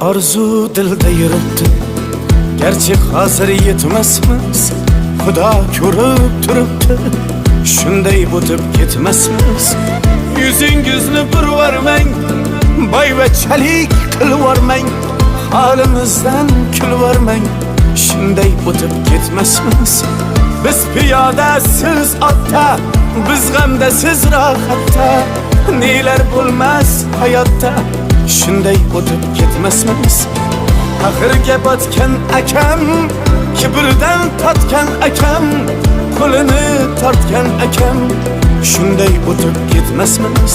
Arzu dilda yuribdi, gerçi hazır yetmesmiz. Xudo ko'rib turibdi, shunday o'tib ketmasmiz. Yuzingizni burvarmang, boyvachalik qilvormang, holimizdan kulvormang, shunday o'tib ketmasmiz. Biz piyoda, siz otda, biz g'amda, siz rohatda, nelar bo'lmas hayotda, shunday o'tib ketmasmiz. Axirga botgan akam, kibrdan totgan akam, qo'lini tortgan akam, shunday o'tib ketmasmiz.